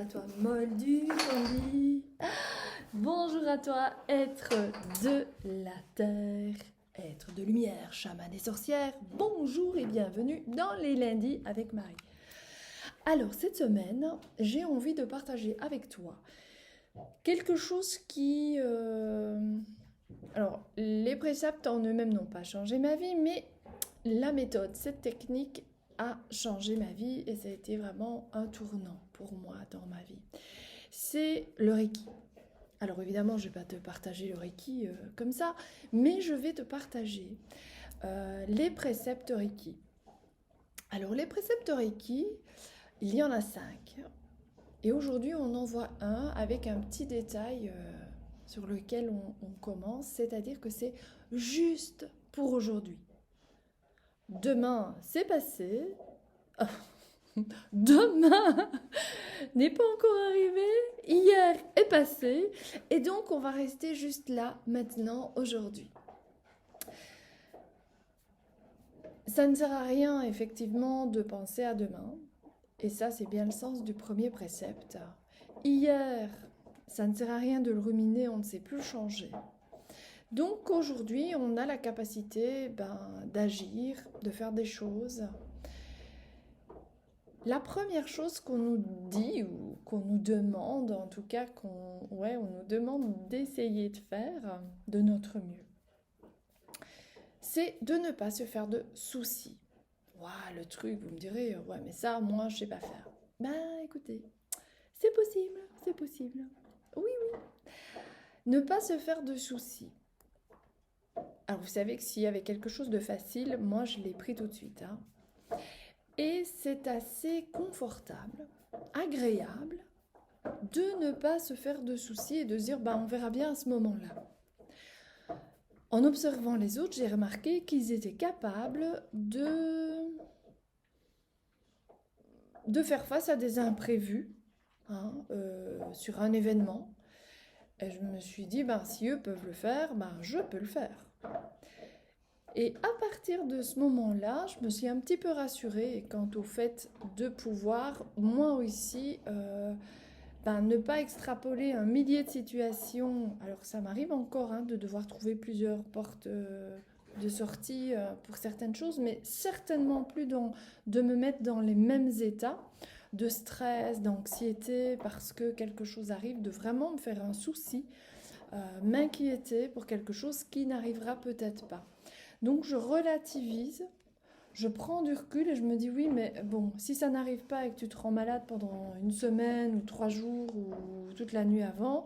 toi, molle du lit. Bonjour à toi, être de la terre, être de lumière, chaman et sorcière. Bonjour et bienvenue dans les lundis avec Marie. Alors, cette semaine, j'ai envie de partager avec toi quelque chose qui... Alors, les préceptes en eux-mêmes n'ont pas changé ma vie, mais la méthode, cette technique a changé ma vie et ça a été vraiment un tournant pour moi dans ma vie. C'est le Reiki. Alors évidemment, je ne vais pas te partager le Reiki comme ça, mais je vais te partager les préceptes Reiki. Alors les préceptes Reiki, il y en a 5. Et aujourd'hui, on en voit un avec un petit détail sur lequel on commence, c'est-à-dire que c'est juste pour aujourd'hui. Demain, c'est passé. Demain n'est pas encore arrivé. Hier est passé. Et donc, on va rester juste là, maintenant, aujourd'hui. Ça ne sert à rien, effectivement, de penser à demain. Et ça, c'est bien le sens du premier précepte. Hier, ça ne sert à rien de le ruminer, on ne sait plus le changer. Donc aujourd'hui, on a la capacité d'agir, de faire des choses. La première chose qu'on nous dit ou qu'on nous demande, en tout cas, on nous demande d'essayer de faire de notre mieux, c'est de ne pas se faire de soucis. Le truc, vous me direz, ouais, mais ça, moi, je ne sais pas faire. Écoutez, c'est possible, c'est possible. Oui. Ne pas se faire de soucis. Alors, vous savez que s'il y avait quelque chose de facile, moi, je l'ai pris tout de suite. Et c'est assez confortable, agréable, de ne pas se faire de soucis et de se dire, on verra bien à ce moment-là. En observant les autres, j'ai remarqué qu'ils étaient capables de faire face à des imprévus sur un événement. Et je me suis dit, si eux peuvent le faire, je peux le faire. Et à partir de ce moment-là, je me suis un petit peu rassurée quant au fait de pouvoir, moi aussi, ne pas extrapoler un millier de situations. Alors ça m'arrive encore de devoir trouver plusieurs portes de sortie pour certaines choses, mais certainement plus de me mettre dans les mêmes états de stress, d'anxiété, parce que quelque chose arrive, de vraiment me faire un souci, m'inquiéter pour quelque chose qui n'arrivera peut-être pas. Donc je relativise, je prends du recul et je me dis oui, mais bon, si ça n'arrive pas et que tu te rends malade pendant une semaine ou 3 jours ou toute la nuit avant,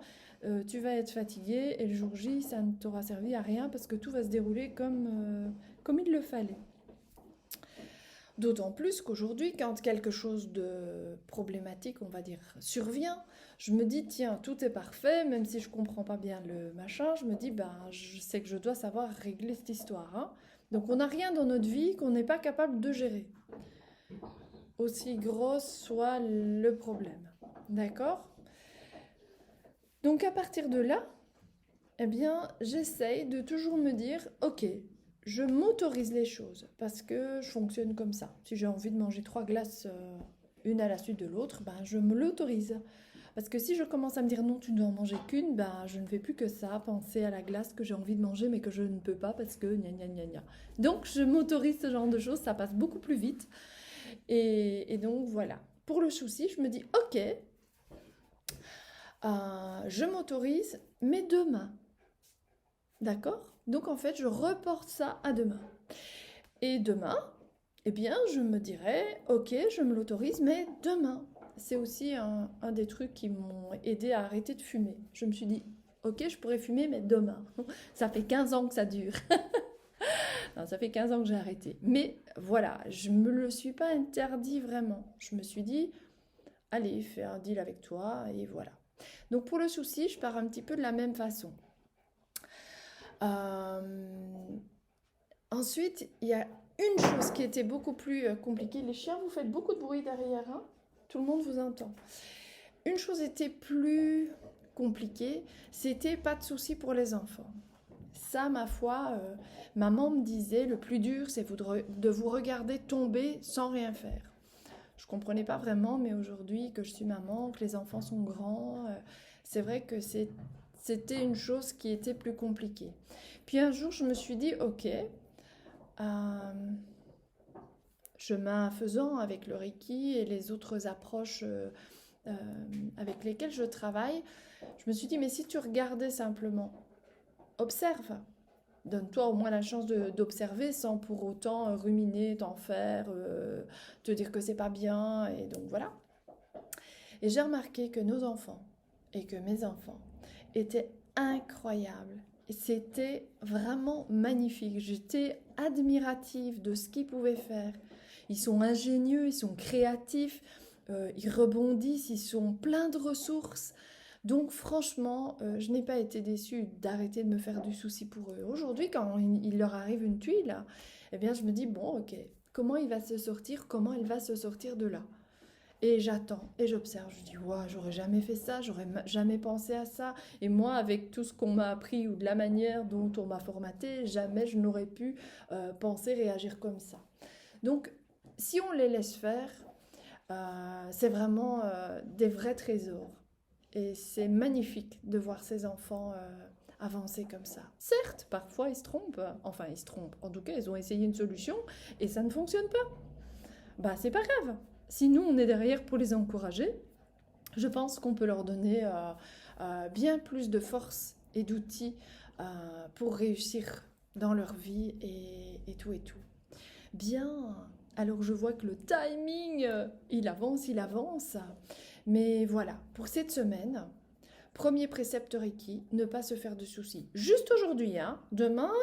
tu vas être fatigué et le jour J, ça ne t'aura servi à rien parce que tout va se dérouler comme il le fallait. D'autant plus qu'aujourd'hui, quand quelque chose de problématique, on va dire, survient, je me dis, tiens, tout est parfait, même si je ne comprends pas bien le machin, je me dis, je sais que je dois savoir régler cette histoire. Donc on n'a rien dans notre vie qu'on n'est pas capable de gérer, aussi gros soit le problème. D'accord ? Donc à partir de là, j'essaye de toujours me dire, ok, je m'autorise les choses parce que je fonctionne comme ça. Si j'ai envie de manger 3 glaces, une à la suite de l'autre, je me l'autorise. Parce que si je commence à me dire non, tu ne dois en manger qu'une, je ne fais plus que ça, penser à la glace que j'ai envie de manger mais que je ne peux pas parce que gna gna gna gna. Donc je m'autorise ce genre de choses, ça passe beaucoup plus vite. Et donc voilà. Pour le souci, je me dis ok, je m'autorise, mais demain. D'accord ? Donc en fait, je reporte ça à demain. Et demain, je me dirais, ok, je me l'autorise, mais demain. C'est aussi un des trucs qui m'ont aidé à arrêter de fumer. Je me suis dit, ok, je pourrais fumer, mais demain. Ça fait 15 ans que ça dure. Non, ça fait 15 ans que j'ai arrêté. Mais voilà, je ne me le suis pas interdit vraiment. Je me suis dit, allez, fais un deal avec toi, et voilà. Donc pour le souci, je pars un petit peu de la même façon. Ensuite, il y a une chose qui était beaucoup plus compliquée. Les chiens, vous faites beaucoup de bruit derrière, tout le monde vous entend. Une chose était plus compliquée, c'était pas de souci pour les enfants. Ça, ma foi, maman me disait, le plus dur, c'est de vous regarder tomber sans rien faire. Je comprenais pas vraiment, mais aujourd'hui que je suis maman, que les enfants sont grands, c'est vrai que c'était une chose qui était plus compliquée. Puis un jour, je me suis dit, ok, chemin faisant avec le Reiki et les autres approches euh, avec lesquelles je travaille, je me suis dit, mais si tu regardais simplement, observe, donne-toi au moins la chance d'observer sans pour autant ruminer, t'en faire, te dire que c'est pas bien, et donc voilà. Et j'ai remarqué que nos enfants et que mes enfants étaient incroyables. C'était vraiment magnifique. J'étais admirative de ce qu'ils pouvaient faire. Ils sont ingénieux, ils sont créatifs, ils rebondissent, ils sont pleins de ressources. Donc franchement, je n'ai pas été déçue d'arrêter de me faire du souci pour eux. Aujourd'hui, quand il leur arrive une tuile, eh bien je me dis, bon ok, comment il va se sortir, comment il va se sortir de là? Et j'attends et j'observe. Je dis, ouais, j'aurais jamais fait ça, j'aurais jamais pensé à ça. Et moi, avec tout ce qu'on m'a appris ou de la manière dont on m'a formaté, jamais je n'aurais pu penser réagir comme ça. Donc, si on les laisse faire, c'est vraiment des vrais trésors. Et c'est magnifique de voir ces enfants avancer comme ça. Certes, parfois ils se trompent. Enfin, ils se trompent. En tout cas, ils ont essayé une solution et ça ne fonctionne pas. Bah, c'est pas grave. Si nous, on est derrière pour les encourager, je pense qu'on peut leur donner bien plus de force et d'outils pour réussir dans leur vie et tout et tout. Bien, alors je vois que le timing, il avance. Mais voilà, pour cette semaine, premier précepte Reiki, ne pas se faire de soucis. Juste aujourd'hui, hein, demain,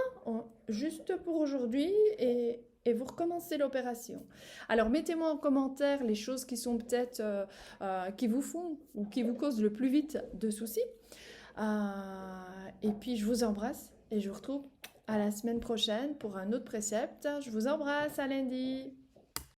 juste pour aujourd'hui et vous recommencez l'opération. Alors mettez-moi en commentaire les choses qui sont peut-être qui vous font ou qui vous causent le plus vite de soucis. Et puis je vous embrasse et je vous retrouve à la semaine prochaine pour un autre précepte. Je vous embrasse, à lundi.